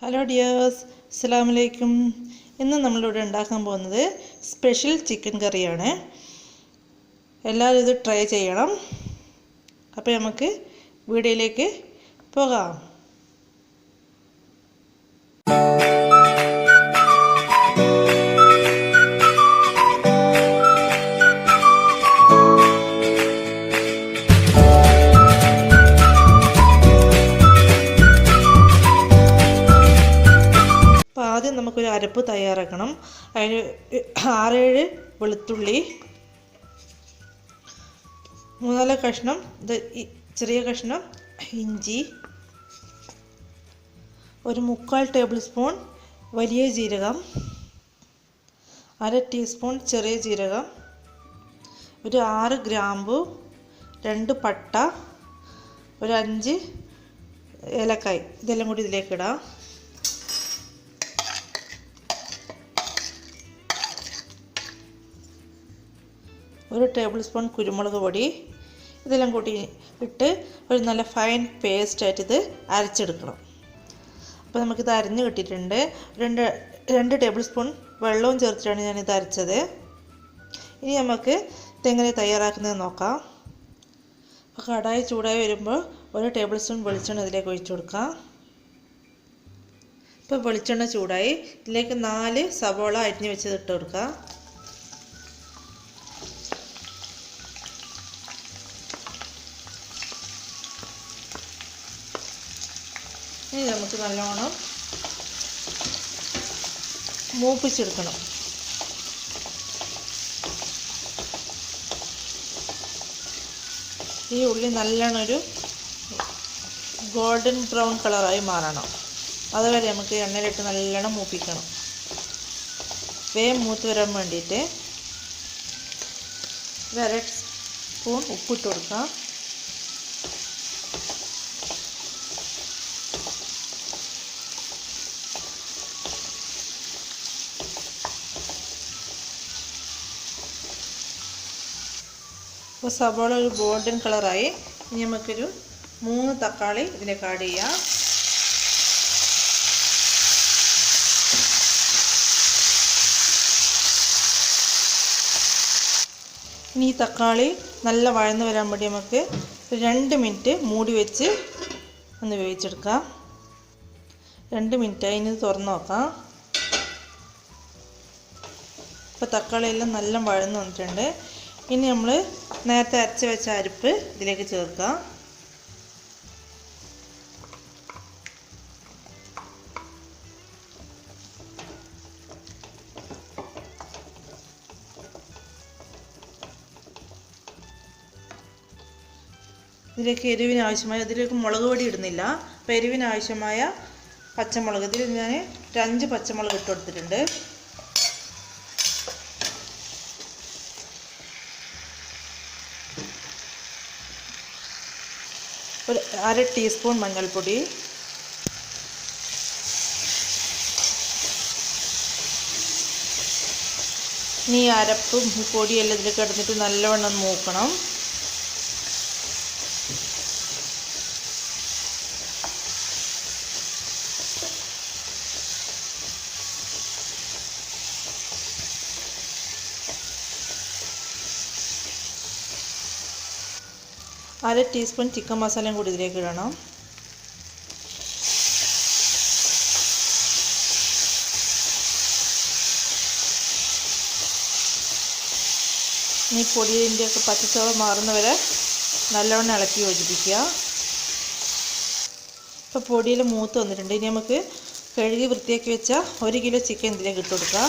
Hello dears, അസ്സലാമു അലൈക്കും. ഇന്ന് നമ്മളിവിടെ ഉണ്ടാക്കാൻ പോകുന്നത് സ്പെഷ്യൽ ചിക്കൻ കറിയാണ്. എല്ലാവരും ഇത് ട്രൈ ചെയ്യണം. അപ്പോൾ നമുക്ക് വീഡിയോയിലേക്ക് പോകാം. ആദ്യം നമുക്കൊരു അരപ്പ് തയ്യാറാക്കണം. അതിന് 6-7 വെളുത്തുള്ളി, 3-4 കഷ്ണം ചെറിയ കഷ്ണം ഇഞ്ചി, ഒരു 3/4 ടേബിൾ സ്പൂൺ വലിയ ജീരകം, 1/2 ടീസ്പൂൺ ചെറിയ ജീരകം, ഒരു 6 ഗ്രാമ്പു, 2 പട്ട, ഒരു 5 ഏലക്കായ്, ഇതെല്ലാം കൂടി ഇതിലേക്ക് ഇടാം. ഒരു ടേബിൾ സ്പൂൺ കുരുമുളക് പൊടി, ഇതെല്ലാം കൂട്ടി ഇട്ട് ഒരു നല്ല ഫൈൻ പേസ്റ്റായിട്ട് ഇത് അരച്ചെടുക്കണം. അപ്പോൾ നമുക്കിത് അരഞ്ഞ് കിട്ടിയിട്ടുണ്ട്. 2 ടേബിൾ സ്പൂൺ വെള്ളവും ചേർത്തിട്ടാണ് ഞാനിത് അരച്ചത്. ഇനി നമുക്ക് ഇതെങ്ങനെ തയ്യാറാക്കുന്നത് നോക്കാം. അപ്പോൾ കടായി ചൂടായി വരുമ്പോൾ ഒരു ടേബിൾ സ്പൂൺ വെളിച്ചെണ്ണ ഇതിലേക്ക് ഒഴിച്ചു കൊടുക്കാം. ഇപ്പോൾ വെളിച്ചെണ്ണ ചൂടായി, ഇതിലേക്ക് 4 സവോള അരിഞ്ഞ് വെച്ചത് ഇട്ട് കൊടുക്കാം. ഇനി നമുക്ക് നല്ലോണം മൂപ്പിച്ചെടുക്കണം. ഈ ഉള്ളി നല്ലോണം ഒരു ഗോൾഡൻ ബ്രൗൺ കളറായി മാറണം. അതുവരെ നമുക്ക് എണ്ണയിലിട്ട് നല്ലോണം മൂപ്പിക്കണം. വേഗം മൂത്ത് വരാൻ വേണ്ടിയിട്ട് 1/2 സ്പൂൺ ഉപ്പിട്ട് കൊടുക്കാം. അപ്പോൾ സവോള ഒരു ഗോൾഡൻ കളറായി. ഇനി നമുക്കൊരു 3 തക്കാളി ഇതിലേക്ക് ആഡ് ചെയ്യാം. ഇനി ഈ തക്കാളി നല്ല വഴന്ന് വരാൻ വേണ്ടി നമുക്ക് 2 മിനിറ്റ് മൂടി വെച്ച് ഒന്ന് വേവിച്ചെടുക്കാം. 2 മിനിറ്റായി. ഇനി തുറന്ന് നോക്കാം. ഇപ്പോൾ തക്കാളിയെല്ലാം നല്ല വഴന്ന് വന്നിട്ടുണ്ട്. ഇനി നമ്മൾ നേരത്തെ അരച്ച് വെച്ച അരപ്പ് ഇതിലേക്ക് ചേർക്കാം. ഇതിലേക്ക് എരിവിന് ആവശ്യമായ, ഇതിലേക്ക് മുളക് പൊടി ഇടുന്നില്ല. അപ്പോൾ എരിവിന് ആവശ്യമായ പച്ചമുളക്, ഇതിൽ ഞാൻ 5 പച്ചമുളക് ഇട്ട് കൊടുത്തിട്ടുണ്ട്. ഒരു 1/2 ടീസ്പൂൺ മഞ്ഞൾപ്പൊടി, ഇനി അരപ്പും പൊടിയെല്ലാം ഇതിലേക്ക് ഇടുന്നിട്ട് നല്ലവണ്ണം മൂക്കണം. അര ടീസ്പൂൺ ചിക്കൻ മസാലയും കൂടി ഇതിലേക്ക് ഇടണം. ഈ പൊടിൻ്റെയൊക്കെ പച്ചച്ചവ മാറുന്നവരെ നല്ലവണ്ണം ഇളക്കി യോജിപ്പിക്കുക. ഇപ്പോൾ പൊടിയിൽ മൂത്ത് വന്നിട്ടുണ്ട്. ഇനി നമുക്ക് കഴുകി വൃത്തിയാക്കി വെച്ച 1 കിലോ ചിക്കൻ ഇതിലേക്ക് ഇട്ട് കൊടുക്കുക.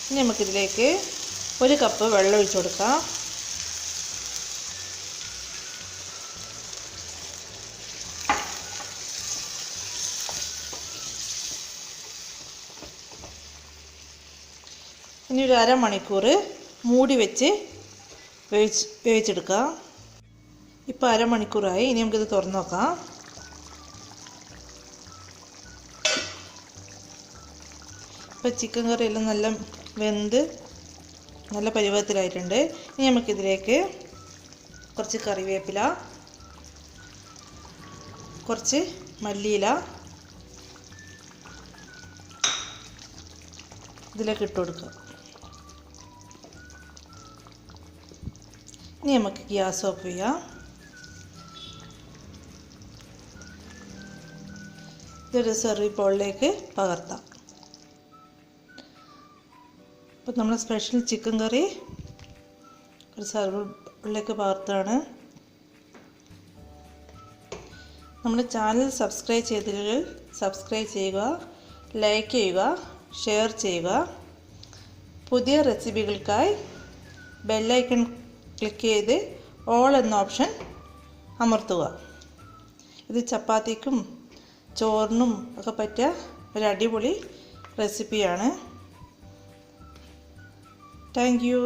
ഇനി നമുക്കിതിലേക്ക് 1 കപ്പ് വെള്ളം ഒഴിച്ചു കൊടുക്കാം. ഇനി ഒരു അരമണിക്കൂർ മൂടി വെച്ച് വേവിച്ചെടുക്കാം. ഇപ്പോൾ അരമണിക്കൂറായി. ഇനി നമുക്കിത് തുറന്ന് നോക്കാം. ഇപ്പോൾ ചിക്കൻ കറി എല്ലാം നല്ല വെന്ത് നല്ല പരുവത്തിലായിട്ടുണ്ട്. ഇനി നമുക്കിതിലേക്ക് കുറച്ച് കറിവേപ്പില, കുറച്ച് മല്ലിയില ഇതിലേക്ക് ഇട്ട് കൊടുക്കുക. ഇനി നമുക്ക് ഗ്യാസ് ഓഫ് ചെയ്യാം. ഇതൊരു സെർവിങ് ബൗളിലേക്ക് പകർത്താം. അപ്പോൾ നമ്മുടെ സ്പെഷ്യൽ ചിക്കൻ കറി ഒരു സെർവിങ് ബൗളിലേക്ക് പകർത്താണ്. നമ്മുടെ ചാനൽ സബ്സ്ക്രൈബ് ചെയ്തില്ലെങ്കിൽ സബ്സ്ക്രൈബ് ചെയ്യുക, ലൈക്ക് ചെയ്യുക, ഷെയർ ചെയ്യുക. പുതിയ റെസിപ്പികൾക്കായി ബെല്ലൈക്കൺ ക്ലിക്ക് ചെയ്ത് ഓൾ എന്ന ഓപ്ഷൻ അമർത്തുക. ഇത് ചപ്പാത്തിക്കും ചോറിനും ഒക്കെ പറ്റിയ ഒരു അടിപൊളി റെസിപ്പിയാണ്. Thank you.